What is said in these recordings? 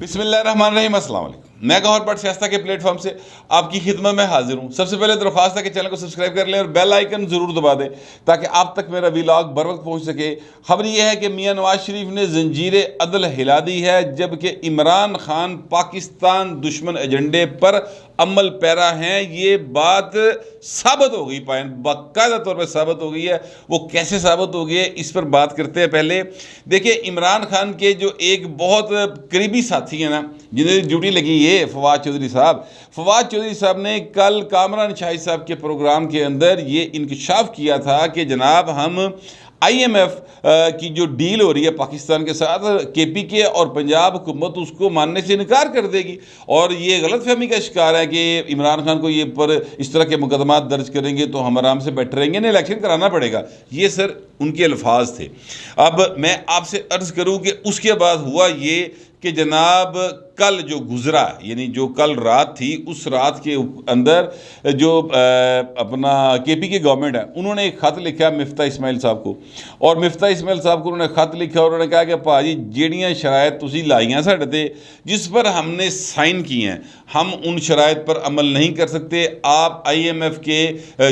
बिस्मिल्लाहिर्रहमानिर्रहीम, अस्सलाम वालेकुम। मैं गौहर भट्ट सियासत के प्लेटफॉर्म से आपकी खिदमत में हाजिर हूँ। सबसे पहले दरख्वास्त है कि चैनल को सब्सक्राइब कर लें और बेल आइकन ज़रूर दबा दें ताकि आप तक मेरा व्लॉग बर वक्त पहुँच सके। खबर यह है कि मियाँ नवाज शरीफ ने जंजीर अदल हिला दी है, जबकि इमरान खान पाकिस्तान दुश्मन एजेंडे पर अमल पैरा हैं। ये बात साबित हो गई, बाकायदा तौर पर साबित हो गई है। वो कैसे साबित हो गई है, इस पर बात करते हैं। पहले देखिए, इमरान खान के जो एक बहुत करीबी साथी हैं ना, जिन्हें ड्यूटी लगी है, फवाद चौधरी साहब ने कल कामरान शाहिद साहब के प्रोग्राम के अंदर ये इंकशाफ किया था कि जनाब हम IMF की जो डील हो रही है पाकिस्तान के साथ, KPK और पंजाब हुकूमत उसको मानने से इनकार कर देगी। और ये गलत फहमी का शिकार है कि इमरान खान को ये पर इस तरह के मुकदमात दर्ज करेंगे तो हम आराम से बैठे रहेंगे, नहीं इलेक्शन कराना पड़ेगा। ये सर उनके अल्फाज थे। अब मैं आपसे अर्ज़ करूँ कि उसके बाद हुआ ये कि जनाब कल जो गुजरा, यानी जो कल रात थी, उस रात के अंदर जो अपना KPK गवर्नमेंट है, उन्होंने एक ख़त लिखा मिफ्ता इस्माइल साहब को। और मिफ्ता इस्माइल साहब को उन्होंने ख़त लिखा और उन्होंने कहा कि भाजी ਜਿਹੜੀਆਂ शरायत तुसी लाइयां साढ़े ते, जिस पर हमने साइन किए हैं, हम उन शरायत पर अमल नहीं कर सकते। आप IMF के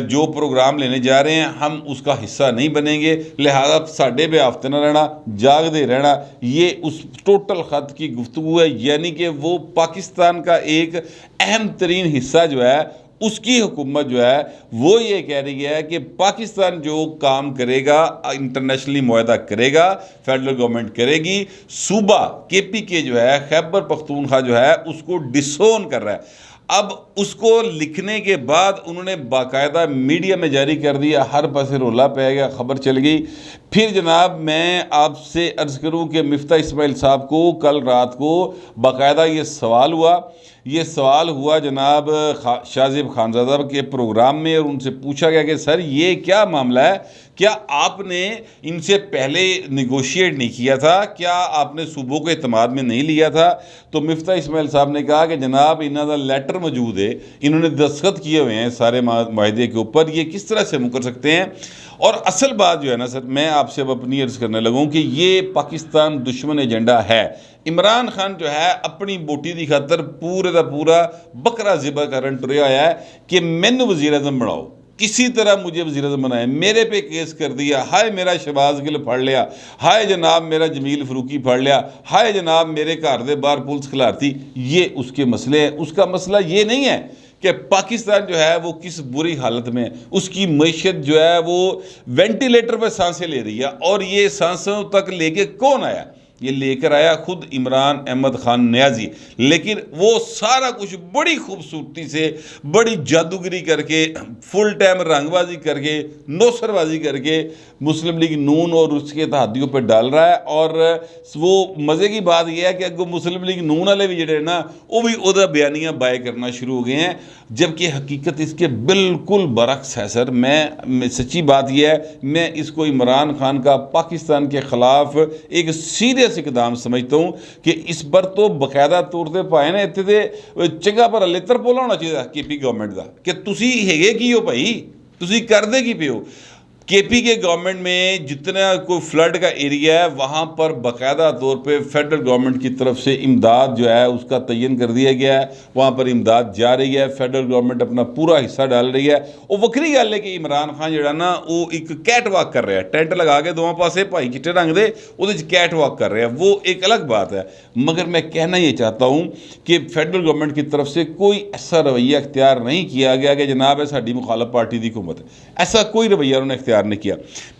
जो प्रोग्राम लेने जा रहे हैं, हम उसका हिस्सा नहीं बनेंगे, लिहाजा साढ़े बेआफ्ते न रहना, जागते रहना। ये उस टोटल ख़त की गुफ्तगू है, यानी कि वो पाकिस्तान का एक अहम तरीन हिस्सा जो है, उसकी हुकूमत जो है वो ये कह रही है कि पाकिस्तान जो काम करेगा, इंटरनेशनली मुआहदा करेगा, फेडरल गवर्नमेंट करेगी। सूबा KPK जो है, खैबर पख्तूनख्वा जो है, उसको डिसोन कर रहा है। अब उसको लिखने के बाद उन्होंने बाकायदा मीडिया में जारी कर दिया, हर पासे रोला पै गया, खबर चल गई। फिर जनाब मैं आपसे अर्ज़ करूं कि मिफ्ता इस्माइल साहब को कल रात को बाकायदा ये सवाल हुआ जनाब शाहजेब खानज़ादा के प्रोग्राम में, और उनसे पूछा गया कि सर ये क्या मामला है, क्या आपने इनसे पहले निगोशिएट नहीं किया था, क्या आपने सूबों को एतमाद में नहीं लिया था? तो मिफ्ता इस्माइल साहब ने कहा कि जनाब इन्हों का लेटर मौजूद है, इन्होंने दस्तखत किए हुए हैं सारे माहदे के ऊपर, ये किस तरह से मुकर सकते हैं? और असल बात जो है ना सर, मैं आपसे अब अपनी अर्ज़ करने लगूँ कि ये पाकिस्तान दुश्मन एजेंडा है। इमरान खान जो है अपनी बोटी की खातर पूरे का पूरा बकरा ज़िबा करन टुरिया है कि मैनू वज़ीर आज़म बनाओ, किसी तरह मुझे वज़ीर आज़म बनाए, मेरे पे केस कर दिया, हाय मेरा शहबाज गिल फड़ लिया, हाय जनाब मेरा जमील फरूकी फड़ लिया, हाय जनाब मेरे घर दे बाहर पुलिस खिलारती। ये उसके मसले हैं। उसका मसला ये नहीं है कि पाकिस्तान जो है वो किस बुरी हालत में है, उसकी मैशत जो है वो वेंटिलेटर पर सांसें ले रही है। और ये सांसों तक लेके कौन आया? ये लेकर आया खुद इमरान अहमद खान नियाजी। लेकिन वो सारा कुछ बड़ी खूबसूरती से, बड़ी जादूगरी करके, फुल टाइम रंगबाजी करके, नौसरबाजी करके मुस्लिम लीग नून और उसके तहादियों पर डाल रहा है। और वो मज़े की बात यह है कि अगर मुस्लिम लीग नून वाले भी जड़े ना, वो भी उदा बयानियाँ बाय करना शुरू हो गए हैं, जबकि हकीकत इसके बिल्कुल बरक्स है सर। मैं सच्ची बात यह है, मैं इसको इमरान खान का पाकिस्तान के ख़िलाफ़ एक सीरियस इकदाम समझता हूँ कि इस पर तो बाकायदा तौर पर पाए ना इतने चंगा पर लेतर पोला होना चाहिए KPK गवर्नमेंट का कि तुसी हैगे की हो भाई, तुसी कर दे की पे हो। KPK गवर्नमेंट में जितना कोई फ्लड का एरिया है, वहाँ पर बाकायदा तौर पे फेडरल गवर्नमेंट की तरफ से इमदाद जो है उसका तयन कर दिया गया है, वहाँ पर इमदाद जा रही है, फेडरल गवर्नमेंट अपना पूरा हिस्सा डाल रही है। वो वक्री गल है कि इमरान खान जो ना वो एक कैट वॉक कर रहा है, टेंट लगा के दोवां पासे भाई चिट्टे रंग दे वो कैट वॉक कर रहे हैं, वो एक अलग बात है। मगर मैं कहना ये चाहता हूँ कि फेडरल गवर्नमेंट की तरफ से कोई ऐसा रवैया इख्तियार नहीं किया गया कि जनाब है साड़ी मुखालफ पार्टी की हुकूमत है, ऐसा कोई रवैया उन्होंने ने किया।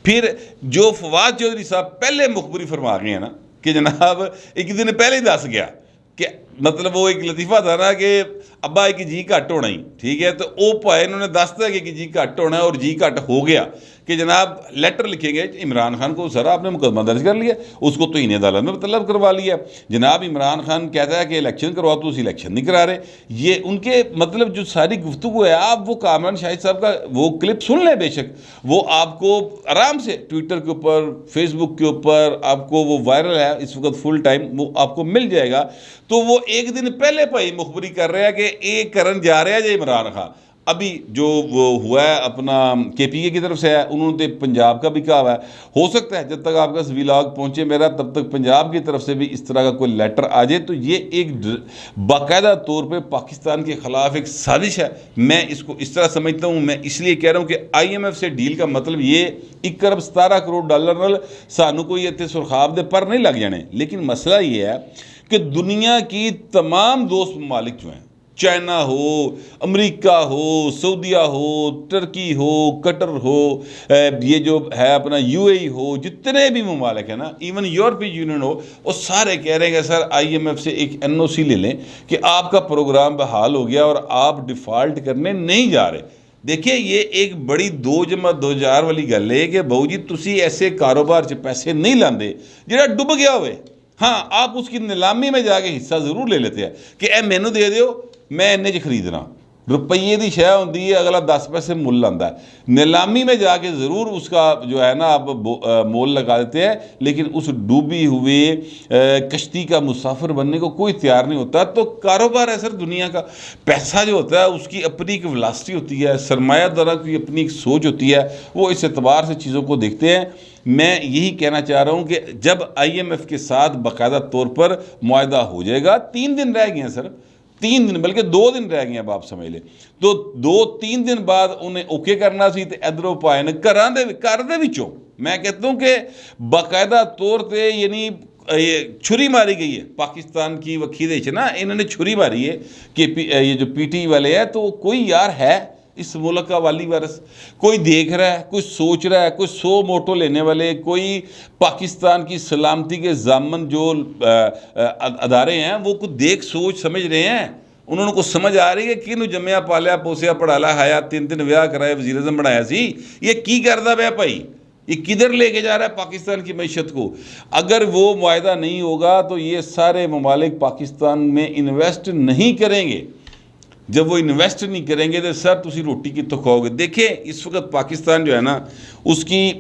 फिर जो फवाद चौधरी साहब पहले मुखबरी फरमा गए हैं ना कि जनाब एक दिन पहले ही दस गया कि मतलब वो एक लतीफ़ा था ना कि अब्बा एक जी घट होना ही ठीक है, तो वो भाई इन्होंने दस दिया कि जी घट होना है, और जी घट हो गया कि जनाब लेटर लिखेंगे इमरान खान को, सर आपने मुकदमा दर्ज कर लिया, उसको तो इन्हें अदालत में तलब करवा लिया। जनाब इमरान खान कहता है कि इलेक्शन करवाओ, तो उस इलेक्शन नहीं करा रहे। ये उनके मतलब जो सारी गुफ्तगू है, आप वो कामरान शाहिद साहब का वो क्लिप सुन लें, बेशक वो आपको आराम से ट्विटर के ऊपर, फेसबुक के ऊपर आपको वो वायरल है इस वक्त फुल टाइम, वो आपको मिल जाएगा। तो वो एक दिन पहले भाई मुखबरी कर रहा है कि ये करन जा रहा है जो इमरान खान, अभी जो वो हुआ है अपना KPK की तरफ से है, उन्होंने तो पंजाब का भी कहा हुआ है। हो सकता है जब तक आपका व्लॉग पहुंचे मेरा, तब तक पंजाब की तरफ से भी इस तरह का कोई लेटर आ जाए। तो ये एक बाकायदा तौर पे पाकिस्तान के ख़िलाफ़ एक साजिश है। मैं इसको इस तरह समझता हूँ। मैं इसलिए कह रहा हूँ कि IMF से डील का मतलब ये 1 अरब 17 करोड़ डॉलर नाल सानू कोई इतने सुरखाब दे पर नहीं लग जाने। लेकिन मसला ये है कि दुनिया की तमाम दोस्त ममालिक जो हैं, चाइना हो, अमेरिका हो, सऊदीया हो, टर्की हो, कतर हो, ये जो है अपना UAE हो, जितने भी ममालिक हैं ना, इवन यूरोपीय यूनियन हो, वो सारे कह रहे हैं कि सर IMF से एक NOC ले लें कि आपका प्रोग्राम बहाल हो गया और आप डिफ़ॉल्ट करने नहीं जा रहे। देखिए ये एक बड़ी 2+2 वाली गल है कि बहू जी तुसी ऐसे कारोबार च पैसे नहीं लाते जिहड़ा डुब गया होवे। हाँ, आप उसकी नीलामी में जाके हिस्सा जरूर ले लेते हैं कि ए मैनू दे दो, मैं इन्ने च खरीदना। रुपये की शय होती है, अगला 10 पैसे मुल लाता है। नीलामी में जाके ज़रूर उसका जो है ना आप मोल लगा देते हैं, लेकिन उस डूबी हुई कश्ती का मुसाफिर बनने को कोई तैयार नहीं होता। तो कारोबार है सर दुनिया का। पैसा जो होता है उसकी अपनी एक वेलोसिटी होती है, सरमायादारों की अपनी एक सोच होती है, वो इस एतबार से चीज़ों को देखते हैं। मैं यही कहना चाह रहा हूँ कि जब IMF के साथ बाकायदा तौर पर मुआहदा हो जाएगा, 3 दिन रह गए हैं सर, 3 दिन बल्कि 2 दिन रह गए हैं, अब आप समझ लें। तो 2-3 दिन बाद उन्हें ओके करना सी ते इधरों पाए ने घर दे विचों मैं कहता हूँ कि बाकायदा तौर पर यानी ये छुरी मारी गई है पाकिस्तान की वखीदे च ना, इन्होंने छुरी मारी है कि ये जो PT वाले हैं, तो कोई यार है इस मुल्क का वाली वारस, कोई देख रहा है, कोई सोच रहा है, कोई 100 मोटो लेने वाले, कोई पाकिस्तान की सलामती के जामन जो अदारे हैं वो कुछ देख सोच समझ रहे हैं। उन्होंने को समझ आ रही है कि इन्हों जम्मिया पालिया पोसिया पढ़ाला हाया 3-3 विआह कराए वज़ीर आज़म बनाया सी, ये की करदा पिया भाई, ये किधर लेके जा रहा है पाकिस्तान की मैशत को। अगर वो मुआहदा नहीं होगा तो ये सारे ममालिक पाकिस्तान में इन्वेस्ट नहीं करेंगे। जब वो इन्वेस्ट नहीं करेंगे तो सर तुसी रोटी कितों खाओगे। देखिए इस वक्त पाकिस्तान जो है ना, उसकी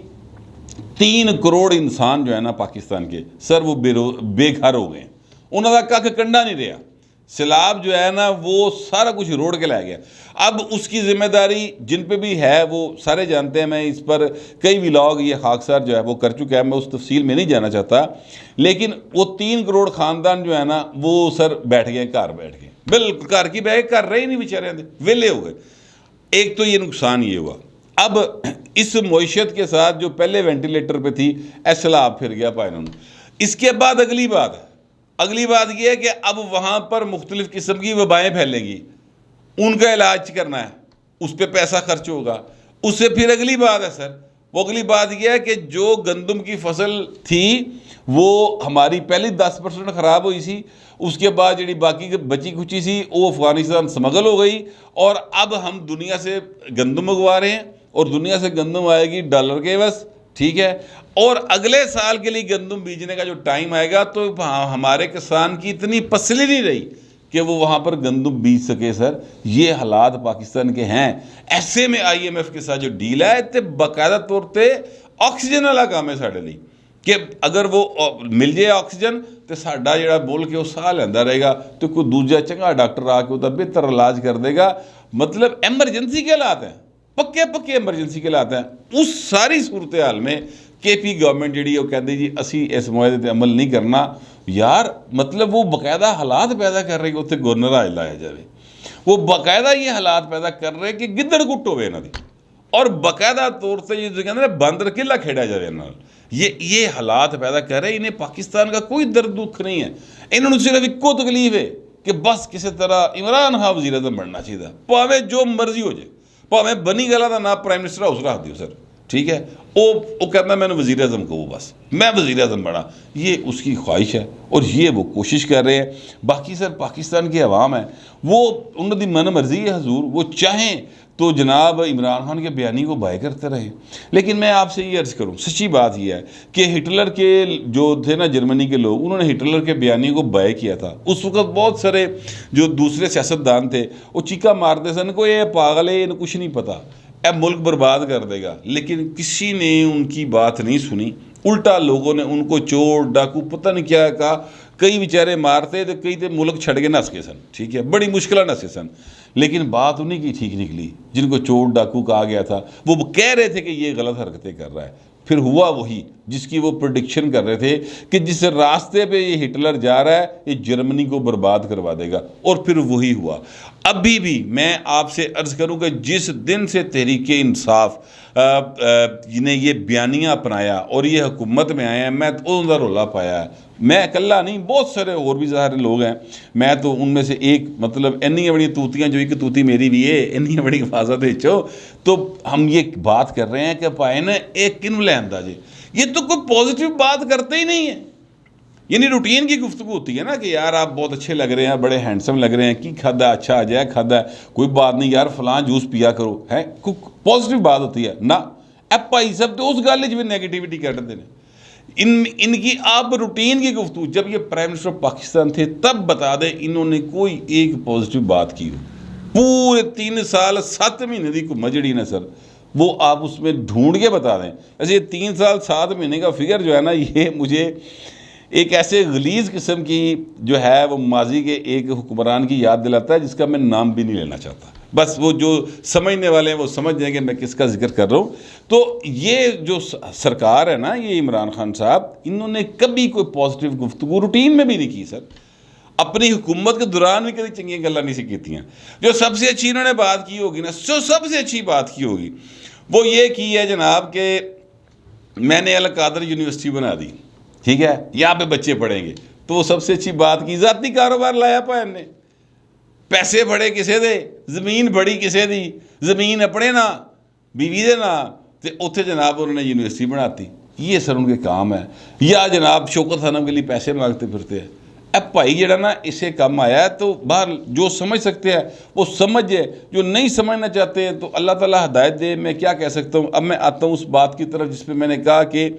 3 करोड़ इंसान जो है ना पाकिस्तान के, सर वो बेघर हो गए, उन्होंने कख कंडा नहीं रहा। सैलाब जो है ना वो सारा कुछ रोड़ के ला गया। अब उसकी जिम्मेदारी जिन पे भी है वो सारे जानते हैं। मैं इस पर कई व्लॉग ये खाकसार जो है वो कर चुका है, मैं उस तफसील में नहीं जाना चाहता। लेकिन वो 3 करोड़ ख़ानदान जो है ना वो सर बैठ गए, घर बैठ गए, बिल्कुल घर की बैग कर रहे ही नहीं, बेचारे वेले हो गए। एक तो ये नुकसान ये हुआ। अब इस मईशत के साथ जो पहले वेंटिलेटर पे थी, सैलाब फिर गया पाए उन्होंने। इसके बाद अगली बात यह है कि अब वहाँ पर मुख्तलिफ़ किस्म की वबाएँ फैलेंगी, उनका इलाज करना है, उस पर पैसा खर्च होगा। उससे फिर अगली बात है सर, वो अगली बात यह है कि जो गंदम की फसल थी वो हमारी पहले 10% ख़राब हुई सी, उसके बाद जी बाकी बची खुची सी वो अफ़गानिस्तान स्मगल हो गई, और अब हम दुनिया से गंदम मंगवा रहे हैं, और दुनिया से गंदम आएगी डॉलर के बस, ठीक है। और अगले साल के लिए गंदम बीजने का जो टाइम आएगा तो हमारे किसान की इतनी पसली नहीं रही कि वो वहाँ पर गंदम बीज सके। सर ये हालात पाकिस्तान के हैं। ऐसे में IMF के साथ जो डील है तो बाकायदा तौर पर ऑक्सीजन वाला काम है साढ़े लिए, कि अगर वो मिल जाए ऑक्सीजन तो साडा जिहड़ा बोल के वो साह लैंदा रहेगा, तो कोई दूजा चंगा डॉक्टर आके उसका बेहतर इलाज कर देगा। मतलब एमरजेंसी के हालात हैं, पक्के एमरजेंसी के हालात हैं। उस सारी सूरत हाल में KP गवर्नमेंट जी वो कहती जी असी इस मुआहदे पर अमल नहीं करना। यार मतलब वो बाकायदा हालात पैदा कर रहे कि उत्थे गवर्नर राज लाया जाए, वो बाकायदा ये हालात पैदा कर रहे कि गिद्दड़ गुट होवे इन्हां दी, और बाकायदा तौर पर जो कहते हैं बंदर किला खेड़ा जाए इन्हां नाल। ये हालात पैदा कर रहे। इन्हें पाकिस्तान का कोई दर्द दुख नहीं है, इन्होंने सिर्फ इको तकलीफ है कि बस किसी तरह इमरान खान वज़ीर आज़म बनना चाहिए, भावें जो मर्जी हो जाए, भावें बनी गला का नाम प्राइम मिनिस्टर हाउस रख दियो सर, ठीक है। वो कहता मैंने वज़ीर आज़म को, बस मैं वज़ीर आज़म बना, ये उसकी ख्वाहिश है और ये वो कोशिश कर रहे हैं। बाकी सर पाकिस्तान की अवाम है वो उन्होंने मन मर्जी है हजूर, वो चाहें तो जनाब इमरान खान के बयानी को बाय करते रहे। लेकिन मैं आपसे ये अर्ज़ करूँ, सच्ची बात यह है कि हिटलर के जो थे ना जर्मनी के लोग, उन्होंने हिटलर के बयानी को बाय किया था। उस वक्त बहुत सारे जो दूसरे सियासतदान थे वो चीका मारते सन को ये पागल है, इन्हें कुछ नहीं पता, ए मुल्क बर्बाद कर देगा। लेकिन किसी ने उनकी बात नहीं सुनी, उल्टा लोगों ने उनको चोर डाकू पता नहीं क्या कहा, कई बेचारे मारते तो कई तो मुल्क छड़ के नस गए सन, ठीक है, बड़ी मुश्किल नसे सन। लेकिन बात उन्हीं की ठीक निकली जिनको चोर डाकू कहा गया था, वो कह रहे थे कि ये गलत हरकतें कर रहा है, फिर हुआ वही जिसकी वो प्रेडिक्शन कर रहे थे कि जिस रास्ते पे ये हिटलर जा रहा है ये जर्मनी को बर्बाद करवा देगा, और फिर वही हुआ। अभी भी मैं आपसे अर्ज़ करूँ कि जिस दिन से तहरीक इंसाफ ने ये बयानियाँ अपनाया और ये हुकूमत में आए हैं, मैं तो उनका रोला पाया है। मैं अकेला नहीं, बहुत सारे और भी सारे लोग हैं, मैं तो उनमें से एक, मतलब इन्नी बड़ी तूतियाँ जो एक तूती मेरी भी है, इन्नी बड़ी हिफाजत है। तो हम ये बात कर रहे हैं कि पाए ना एक किन लैंदा जी, ये तो कोई पॉजिटिव बात करते ही नहीं है। यानी रूटीन की गुफ्तगू होती है ना कि यार आप बहुत अच्छे लग रहे हैं, बड़े हैंडसम लग रहे हैं, की खादा अच्छा अजय खादा, कोई बात नहीं यार फलां जूस पिया करो, है कोई पॉजिटिव बात होती है ना। अब भाई सब तो उस गल भी नेगेटिविटी कर देते हैं। इनकी आप रूटीन की गुफ्तगू, जब ये प्राइम मिनिस्टर पाकिस्तान थे तब बता दें इन्होंने कोई एक पॉजिटिव बात की हो। पूरे 3 साल 7 महीने की घुमा जड़ी ना सर, वो आप उसमें ढूंढ के बता दें। ऐसे ये 3 साल 7 महीने का फिगर जो है ना, ये मुझे एक ऐसे गलीज़ किस्म की जो है वो माजी के एक हुक्मरान की याद दिलाता है जिसका मैं नाम भी नहीं लेना चाहता। बस वो जो समझने वाले हैं वो समझ जाएंगे मैं किसका जिक्र कर रहा हूँ। तो ये जो सरकार है ना, ये इमरान खान साहब, इन्होंने कभी कोई पॉजिटिव गुफ्तगू रूटीन में भी नहीं की सर। अपनी हुकूमत के दौरान भी कभी चंगी गल्लां नहीं सी कीतियां। जो सबसे अच्छी इन्होंने बात की होगी ना, जो सबसे अच्छी बात की होगी वो ये की है जनाब कि मैंने अल कादर यूनिवर्सिटी बना दी, ठीक है, यहाँ पे बच्चे पढ़ेंगे। तो वो सबसे अच्छी बात की, ज़ाती कारोबार लाया भैन ने, पैसे बड़े किसे दे, ज़मीन बड़ी किसे दी, ज़मीन अपने ना बीवी दे ना, तो उत्थे जनाब उन्होंने यूनिवर्सिटी बनाती। ये सर उनके काम है। या जनाब शौकत खानम के लिए पैसे मांगते फिरते हैं। अब भाई जरा ना इसे कम आया है, तो बाहर जो समझ सकते हैं वो समझे, जो नहीं समझना चाहते हैं तो अल्लाह ताला हिदायत दे। मैं क्या कह सकता हूँ। अब मैं आता हूँ उस बात की तरफ जिस पे मैंने कहा कि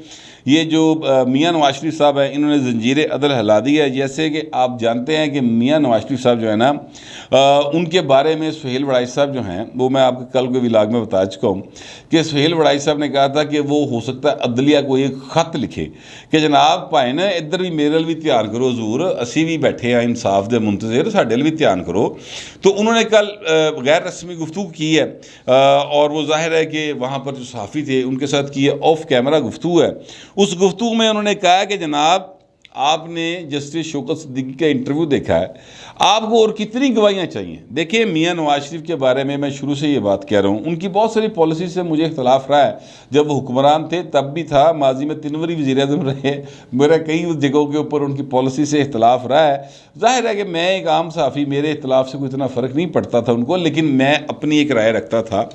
ये जो मियाँ नवाज शरीफ साहब हैं, इन्होंने जंजीर अदल हिला दी है। जैसे कि आप जानते हैं कि मियाँ नवाज शरीफ साहब जो है ना, उनके बारे में सुहेल वड़ाई साहब जो हैं, वो मैं आपको कल के विलाग में बता चुका हूँ कि सुहेल वड़ाई साहब ने कहा था कि वो हो सकता है अदलिया को एक ख़त लिखे कि जनाब भाई ना इधर भी मेरे भी ध्यान करो हजूर, असी भी बैठे हैं इंसाफ के मुंतज़िर, साढ़े भी ध्यान करो। तो उन्होंने कल गैर रस्मी गुफ्तगू की है, और वो जाहिर है कि वहाँ पर जो सहाफ़ी थे उनके साथ की है, ऑफ कैमरा गुफ्तगू है। उस गुफ्तगू में उन्होंने कहा कि जनाब आपने जस्टिस शौकत सिद्दीकी का इंटरव्यू देखा है, आपको और कितनी गवाहियाँ चाहिए। देखिए मियाँ नवाज शरीफ के बारे में मैं शुरू से ये बात कह रहा हूँ, उनकी बहुत सारी पॉलिसी से मुझे इख्तलाफ रहा है। जब वो हुक्मरान थे तब भी था, माजी में 3 बारी वज़ीर आज़म रहे, मेरा कई जगहों के ऊपर उनकी पॉलिसी से इख्तलाफ रहा है। जाहिर है कि मैं एक आम सहाफ़ी, मेरे इख्तलाफ से कोई इतना फ़र्क नहीं पड़ता था उनको, लेकिन मैं अपनी एक राय रखता था।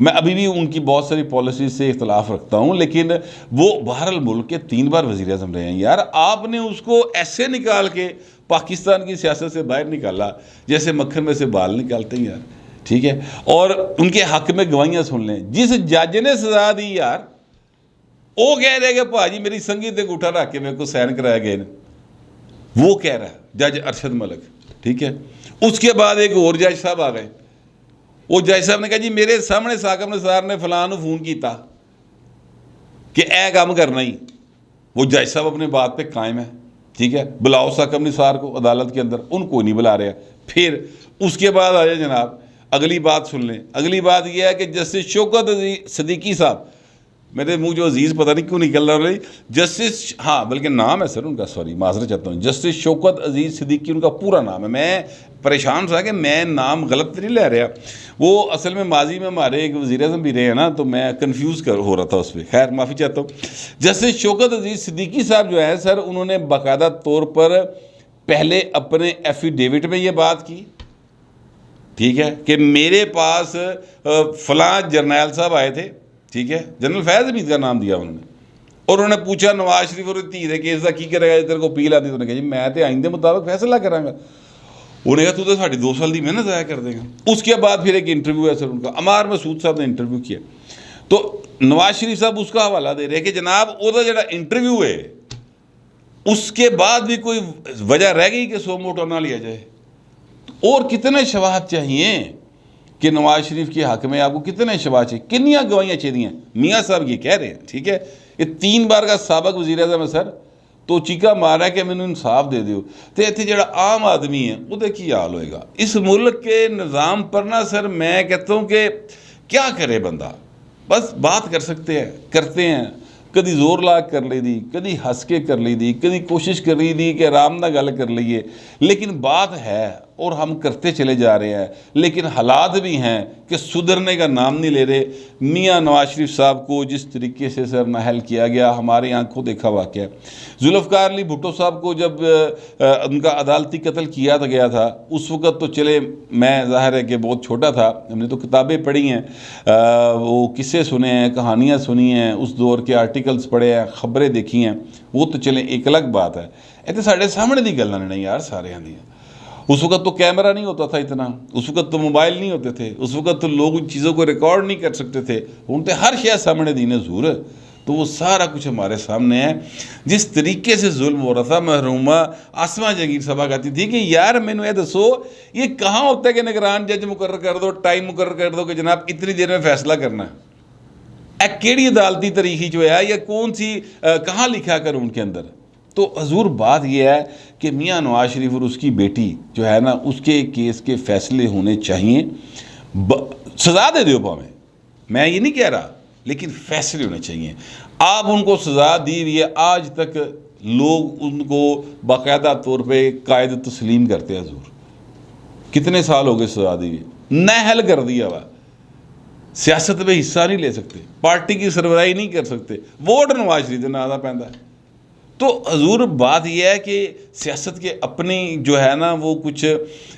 मैं अभी भी उनकी बहुत सारी पॉलिसी से इख्तलाफ रखता हूँ, लेकिन वो बहरहाल मुल्क के 3 बार वज़ीर आज़म रहे हैं। यार आपने उसको ऐसे निकाल के पाकिस्तान की सियासत से बाहर निकाला जैसे मक्खन में से बाल निकालते हैं यार, ठीक है। और उनके हक में गवाहियां सुन लें। जिस जज ने सजा दी यार, वो कह रहे कि भाजी मेरी संगीत से अंगूठा रख के मेरे को साइन कराया गया, वो कह रहा है जज अरशद मलिक, ठीक है। उसके बाद एक और जज साहब आ गए, वो जज साहब ने कहा जी मेरे सामने साकब निसार ने फलां नूं फोन किया कि ए काम करना ही। वो जज साहब अपने बात पे कायम है, ठीक है। बुलाओ साकब निसार को अदालत के अंदर, उनको नहीं बुला रहे। फिर उसके बाद आ जाए जनाब, अगली बात सुन लें। अगली बात यह है कि जस्टिस शौकत सिद्दीकी साहब, मेरे मुंह जो अजीज़ पता नहीं क्यों निकल रहा है, जस्टिस, हाँ बल्कि नाम है सर उनका, सॉरी माजरत चाहता हूँ, जस्टिस शौकत अजीज़ सिद्दीकी उनका पूरा नाम है। मैं परेशान था कि मैं नाम गलत नहीं ले रहा। वो असल में माजी में हमारे एक वज़ीर आज़म भी रहे हैं ना, तो मैं कन्फ्यूज़ हो रहा था उस पर। खैर माफ़ी चाहता हूँ। जस्टिस शौकत अजीज़ सिद्दीकी साहब जो है सर, उन्होंने बाकायदा तौर पर पहले अपने एफिडेविट में ये बात की, ठीक है, कि मेरे पास फलां जर्नैल साहब आए थे, ठीक है, जनरल फैज़ हमीद का नाम दिया उन्होंने, और उन्होंने पूछा नवाज शरीफ और धीरे केस का की करेगा, तेरे को अपील आती। तो उन्होंने कहा जी मैं तो आइंदे मुताबिक फैसला करांगा। उन्होंने कहा तू तो साड़ी 2 साल की मेहनत ज़ाया कर देगा। उसके बाद फिर एक इंटरव्यू है सर उनका, अमार मसूद साहब ने इंटरव्यू किया, तो नवाज शरीफ साहब उसका हवाला दे रहे कि जनाब वो जो इंटरव्यू है उसके बाद भी कोई वजह रह गई कि सो मोटो ना लिया जाए। और कितने शवाहद चाहिए कि नवाज शरीफ के हक में आपको कितने शवाहद चाहिए, कितनियाँ गवाहियाँ चाहिए। मियाँ साहब ये कह रहे हैं, ठीक है, ये 3 बार का साबिक वज़ीर आज़म है सर, तो चीका मारा कि मैनू इंसाफ दे दिओ। तो इत्थे जिहड़ा आम आदमी है उहदा की हाल होएगा। इस मुल्क के निज़ाम पर ना सर मैं कहता हूँ कि क्या करे बंदा, बस बात कर सकते हैं, करते हैं, कभी जोर ला कर ली दी, कभी हंस के कर ली दी, कभी कोशिश कर ली दी कि आराम ना गल कर लीए, लेकिन बात है और हम करते चले जा रहे हैं। लेकिन हालात भी हैं कि सुधरने का नाम नहीं ले रहे। मियाँ नवाज शरीफ साहब को जिस तरीके से सर नाहल किया गया, हमारे आंखों देखा वाक़या है। जुल्फ़िकार अली भुट्टो साहब को जब उनका अदालती कत्ल किया गया था, उस वक़्त तो चले मैं ज़ाहिर है कि बहुत छोटा था, हमने तो किताबें पढ़ी हैं, वो किस्से सुने हैं, कहानियाँ सुनी हैं, उस दौर के आर्टिकल्स पढ़े हैं, ख़बरें देखी हैं, वो तो चले एक अलग बात है। इतने साढ़े सामने दी गल्लां नहीं यार सारे दी। उस वक़्त तो कैमरा नहीं होता था इतना, उस वक़्त तो मोबाइल नहीं होते थे, उस वक़्त तो लोग उन चीज़ों को रिकॉर्ड नहीं कर सकते थे। हुण तो हर शय सामने दी ने हज़ूर, तो वो सारा कुछ हमारे सामने है। जिस तरीके से जुल्म हो रहा था, महरूमा आसमा जंगीर साहबा कहती थी कि यार मैनू ये दसो ये कहाँ होता है कि निगरान जज मुकर्रर कर दो, टाइम मुकर्रर कर दो कि जनाब इतनी देर में फैसला करना है। केड़ी अदालती तरीक़ी जो है या कौन सी कहाँ लिखा कर उनके अंदर। तो हजूर बात यह है कि मियाँ नवाज शरीफ और उसकी बेटी जो है ना, उसके केस के फैसले होने चाहिए। सज़ा दे दो भावें, मैं ये नहीं कह रहा, लेकिन फैसले होने चाहिए। आप उनको सज़ा दी हुई है, आज तक लोग उनको बाकायदा तौर पे कायद तस्लीम करते हैं। हजूर कितने साल हो गए सज़ा दी हुई, नाअहल कर दिया हुआ, सियासत में हिस्सा नहीं ले सकते, पार्टी की सरबराही नहीं कर सकते, वोट नवाज शरीफ के नाम का पैंदा है। तो हजूर बात यह है कि सियासत के अपनी जो है ना वो कुछ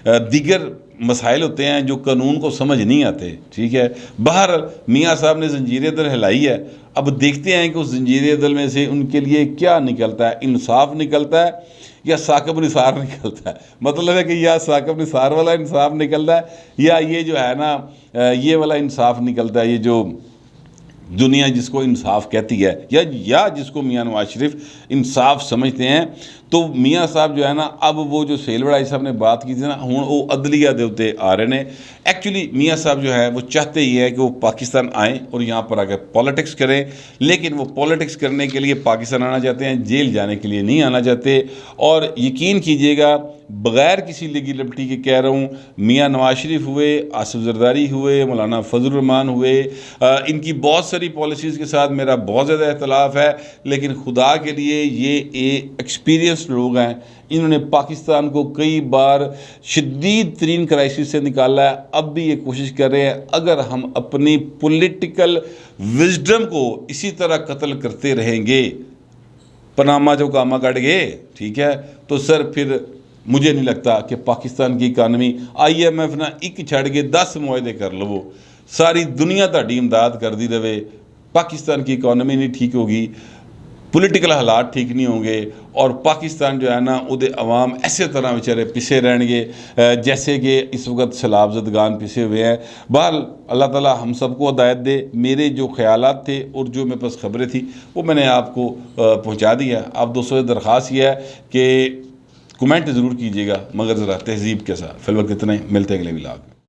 दीगर मसाइल होते हैं जो कानून को समझ नहीं आते। ठीक है, बाहर मियाँ साहब ने जंजीर दल हिलाई है, अब देखते हैं कि उस जंजीर दल में से उनके लिए क्या निकलता है, इंसाफ निकलता है या साकिब निसार निकलता है। मतलब है कि या साकिब निसार वाला इंसाफ निकलता है या ये जो है ना ये वाला इंसाफ निकलता है, ये जो दुनिया जिसको इंसाफ कहती है या जिसको मियाँ नवाज शरीफ इंसाफ समझते हैं। तो मियाँ साहब जो है ना, अब वो जो सेल बड़ाई साहब ने बात की थी ना, हुण वो अदलिया दे उत्ते आ रहे हैं। एक्चुअली मियाँ साहब जो है वो चाहते ही है कि वो पाकिस्तान आएँ और यहाँ पर आकर पॉलिटिक्स करें, लेकिन वो पॉलिटिक्स करने के लिए पाकिस्तान आना चाहते हैं, जेल जाने के लिए नहीं आना चाहते। और यकीन कीजिएगा बग़ैर किसी लीगी लिबर्टी के कह रहा हूँ, मियाँ नवाज शरीफ हुए, आसिफ जरदारी हुए, मौलाना फजल रहमान हुए, इनकी बहुत सारी पॉलिसीज़ के साथ मेरा बहुत ज़्यादा इख्तलाफ है, लेकिन खुदा के लिए ये एक्सपीरियंस लोग हैं। इन्होंने पाकिस्तान को कई बार शदीद तरीन क्राइसिस से निकाला है, अब भी ये कोशिश कर रहे हैं। अगर हम अपनी पॉलिटिकल विजडम को इसी तरह कत्ल करते रहेंगे, पनामा जो कामा कट गए, ठीक है, तो सर फिर मुझे नहीं लगता कि पाकिस्तान की इकानमी IMF ना एक छड़ के 10 मुआहदे कर लवो, सारी दुनिया ताड़ी इमदाद करती रहे, पाकिस्तान की इकानमी नहीं ठीक होगी, पॉलिटिकल हालात ठीक नहीं होंगे और पाकिस्तान जो है ना उहदे अवाम ऐसे तरह बेचारे पिसे रहेंगे जैसे कि इस वक्त सैलाब ज़दगान पिसे हुए हैं। बहरहाल अल्लाह ताला हम सबको हिदायत दे। मेरे जो ख़यालात थे और जो मेरे पास ख़बरें थी वो मैंने आपको पहुँचा दी है। आप दोस्तों से दरख्वास्त यह है कि कमेंट ज़रूर कीजिएगा, मगर ज़रा तहज़ीब के साथ। फिलहाल इतना ही, मिलते हैं अगले व्लॉग में।